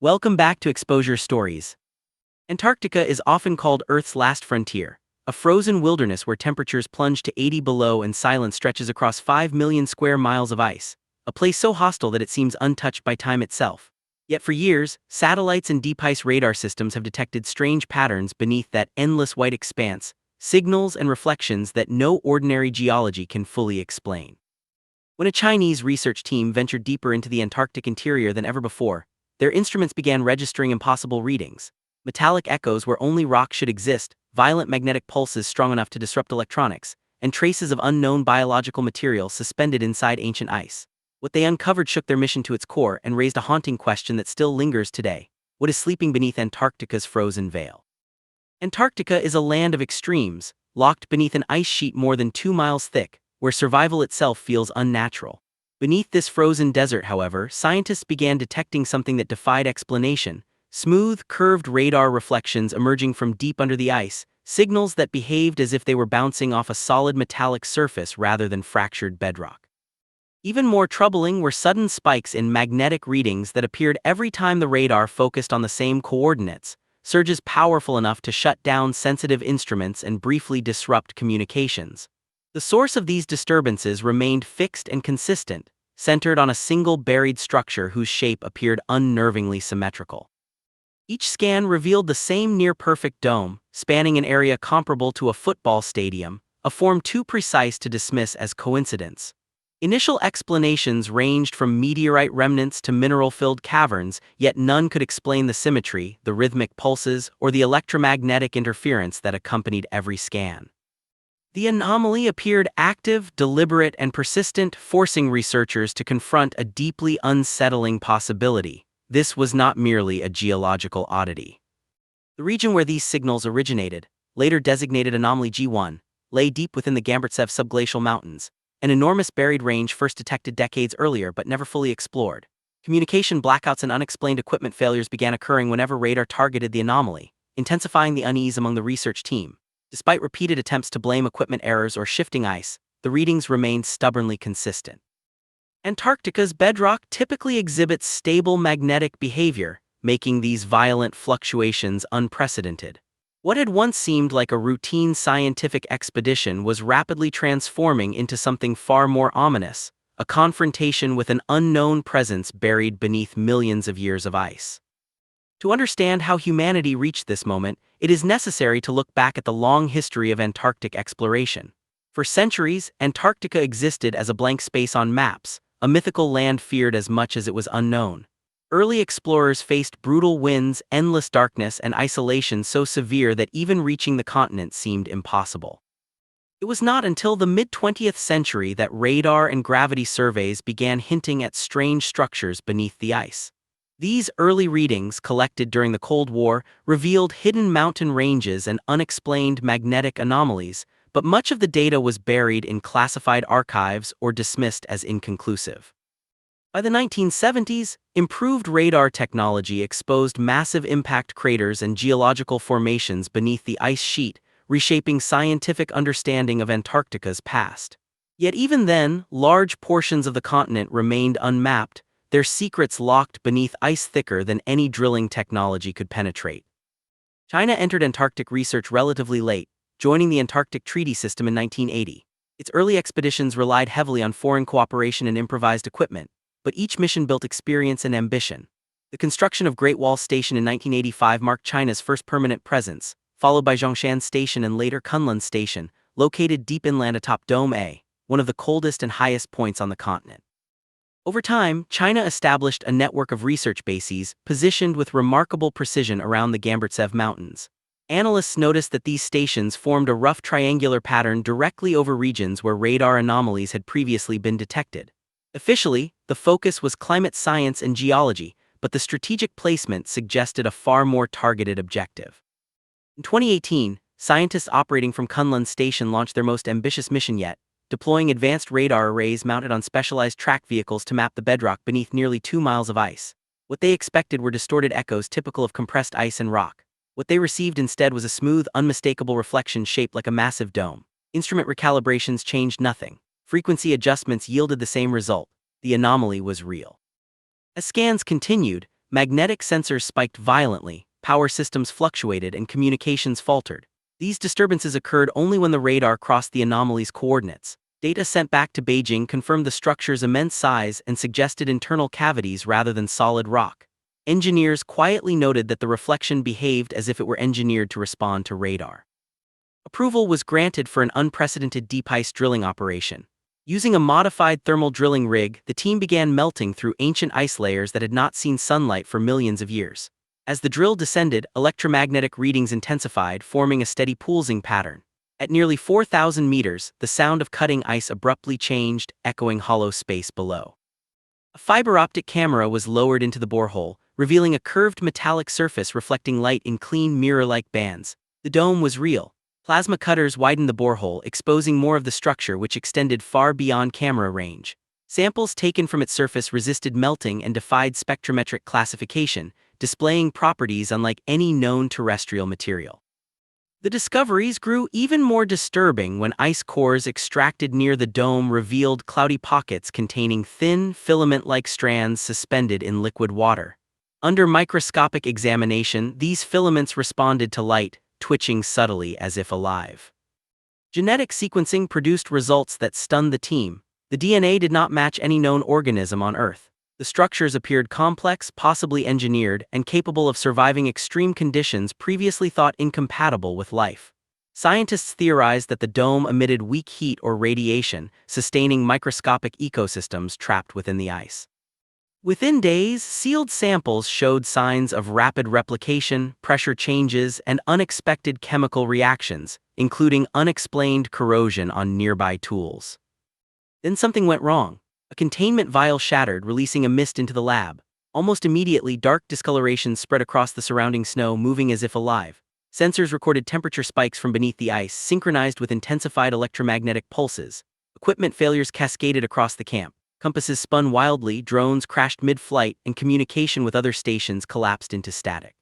Welcome back to Exposure Stories. Antarctica is often called Earth's last frontier, a frozen wilderness where temperatures plunge to 80 below and silence stretches across 5 million square miles of ice, a place so hostile that it seems untouched by time itself. Yet for years, satellites and deep ice radar systems have detected strange patterns beneath that endless white expanse, signals and reflections that no ordinary geology can fully explain. When a Chinese research team ventured deeper into the Antarctic interior than ever before, their instruments began registering impossible readings. Metallic echoes where only rock should exist, violent magnetic pulses strong enough to disrupt electronics, and traces of unknown biological material suspended inside ancient ice. What they uncovered shook their mission to its core and raised a haunting question that still lingers today. What is sleeping beneath Antarctica's frozen veil? Antarctica is a land of extremes, locked beneath an ice sheet more than 2 miles thick, where survival itself feels unnatural. Beneath this frozen desert, however, scientists began detecting something that defied explanation: smooth, curved radar reflections emerging from deep under the ice, signals that behaved as if they were bouncing off a solid metallic surface rather than fractured bedrock. Even more troubling were sudden spikes in magnetic readings that appeared every time the radar focused on the same coordinates, surges powerful enough to shut down sensitive instruments and briefly disrupt communications. The source of these disturbances remained fixed and consistent, centered on a single buried structure whose shape appeared unnervingly symmetrical. Each scan revealed the same near-perfect dome, spanning an area comparable to a football stadium, a form too precise to dismiss as coincidence. Initial explanations ranged from meteorite remnants to mineral-filled caverns, yet none could explain the symmetry, the rhythmic pulses, or the electromagnetic interference that accompanied every scan. The anomaly appeared active, deliberate, and persistent, forcing researchers to confront a deeply unsettling possibility. This was not merely a geological oddity. The region where these signals originated, later designated Anomaly G1, lay deep within the Gamburtsev subglacial mountains, an enormous buried range first detected decades earlier but never fully explored. Communication blackouts and unexplained equipment failures began occurring whenever radar targeted the anomaly, intensifying the unease among the research team. Despite repeated attempts to blame equipment errors or shifting ice, the readings remained stubbornly consistent. Antarctica's bedrock typically exhibits stable magnetic behavior, making these violent fluctuations unprecedented. What had once seemed like a routine scientific expedition was rapidly transforming into something far more ominous: a confrontation with an unknown presence buried beneath millions of years of ice. To understand how humanity reached this moment, it is necessary to look back at the long history of Antarctic exploration. For centuries, Antarctica existed as a blank space on maps, a mythical land feared as much as it was unknown. Early explorers faced brutal winds, endless darkness, and isolation so severe that even reaching the continent seemed impossible. It was not until the mid-20th century that radar and gravity surveys began hinting at strange structures beneath the ice. These early readings, collected during the Cold War, revealed hidden mountain ranges and unexplained magnetic anomalies, but much of the data was buried in classified archives or dismissed as inconclusive. By the 1970s, improved radar technology exposed massive impact craters and geological formations beneath the ice sheet, reshaping scientific understanding of Antarctica's past. Yet even then, large portions of the continent remained unmapped, their secrets locked beneath ice thicker than any drilling technology could penetrate. China entered Antarctic research relatively late, joining the Antarctic Treaty System in 1980. Its early expeditions relied heavily on foreign cooperation and improvised equipment, but each mission built experience and ambition. The construction of Great Wall Station in 1985 marked China's first permanent presence, followed by Zhongshan Station and later Kunlun Station, located deep inland atop Dome A, one of the coldest and highest points on the continent. Over time, China established a network of research bases positioned with remarkable precision around the Gamburtsev Mountains. Analysts noticed that these stations formed a rough triangular pattern directly over regions where radar anomalies had previously been detected. Officially, the focus was climate science and geology, but the strategic placement suggested a far more targeted objective. In 2018, scientists operating from Kunlun Station launched their most ambitious mission yet, deploying advanced radar arrays mounted on specialized track vehicles to map the bedrock beneath nearly 2 miles of ice. What they expected were distorted echoes typical of compressed ice and rock. What they received instead was a smooth, unmistakable reflection shaped like a massive dome. Instrument recalibrations changed nothing. Frequency adjustments yielded the same result: the anomaly was real. As scans continued, magnetic sensors spiked violently, power systems fluctuated, and communications faltered. These disturbances occurred only when the radar crossed the anomaly's coordinates. Data sent back to Beijing confirmed the structure's immense size and suggested internal cavities rather than solid rock. Engineers quietly noted that the reflection behaved as if it were engineered to respond to radar. Approval was granted for an unprecedented deep ice drilling operation. Using a modified thermal drilling rig, the team began melting through ancient ice layers that had not seen sunlight for millions of years. As the drill descended, electromagnetic readings intensified, forming a steady pulsing pattern. At nearly 4,000 meters, the sound of cutting ice abruptly changed, echoing hollow space below. A fiber optic camera was lowered into the borehole, revealing a curved metallic surface reflecting light in clean mirror-like bands. The dome was real. Plasma cutters widened the borehole, exposing more of the structure, which extended far beyond camera range. Samples taken from its surface resisted melting and defied spectrometric classification, displaying properties unlike any known terrestrial material. The discoveries grew even more disturbing when ice cores extracted near the dome revealed cloudy pockets containing thin, filament-like strands suspended in liquid water. Under microscopic examination, these filaments responded to light, twitching subtly as if alive. Genetic sequencing produced results that stunned the team. The DNA did not match any known organism on Earth. The structures appeared complex, possibly engineered, and capable of surviving extreme conditions previously thought incompatible with life. Scientists theorized that the dome emitted weak heat or radiation, sustaining microscopic ecosystems trapped within the ice. Within days, sealed samples showed signs of rapid replication, pressure changes, and unexpected chemical reactions, including unexplained corrosion on nearby tools. Then something went wrong. A containment vial shattered, releasing a mist into the lab. Almost immediately, dark discoloration spread across the surrounding snow, moving as if alive. Sensors recorded temperature spikes from beneath the ice, synchronized with intensified electromagnetic pulses. Equipment failures cascaded across the camp. Compasses spun wildly, drones crashed mid-flight, and communication with other stations collapsed into static.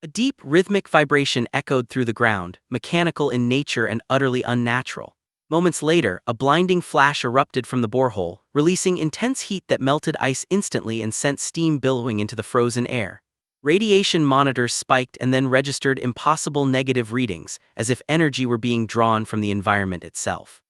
A deep, rhythmic vibration echoed through the ground, mechanical in nature and utterly unnatural. Moments later, a blinding flash erupted from the borehole, releasing intense heat that melted ice instantly and sent steam billowing into the frozen air. Radiation monitors spiked and then registered impossible negative readings, as if energy were being drawn from the environment itself.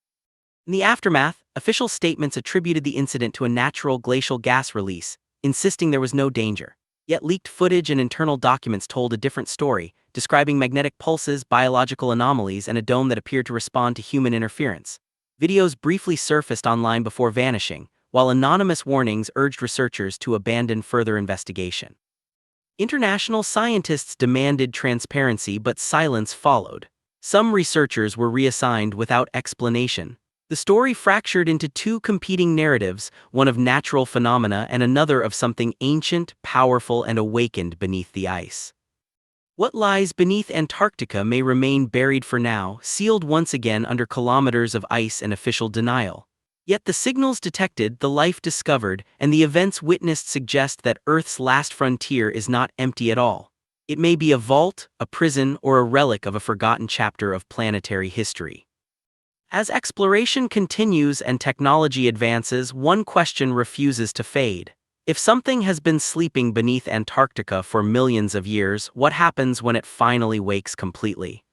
In the aftermath, official statements attributed the incident to a natural glacial gas release, insisting there was no danger. Yet leaked footage and internal documents told a different story, describing magnetic pulses, biological anomalies, and a dome that appeared to respond to human interference. Videos briefly surfaced online before vanishing, while anonymous warnings urged researchers to abandon further investigation. International scientists demanded transparency, but silence followed. Some researchers were reassigned without explanation. The story fractured into two competing narratives, one of natural phenomena and another of something ancient, powerful, and awakened beneath the ice. What lies beneath Antarctica may remain buried for now, sealed once again under kilometers of ice and official denial. Yet the signals detected, the life discovered, and the events witnessed suggest that Earth's last frontier is not empty at all. It may be a vault, a prison, or a relic of a forgotten chapter of planetary history. As exploration continues and technology advances, one question refuses to fade. If something has been sleeping beneath Antarctica for millions of years, what happens when it finally wakes completely?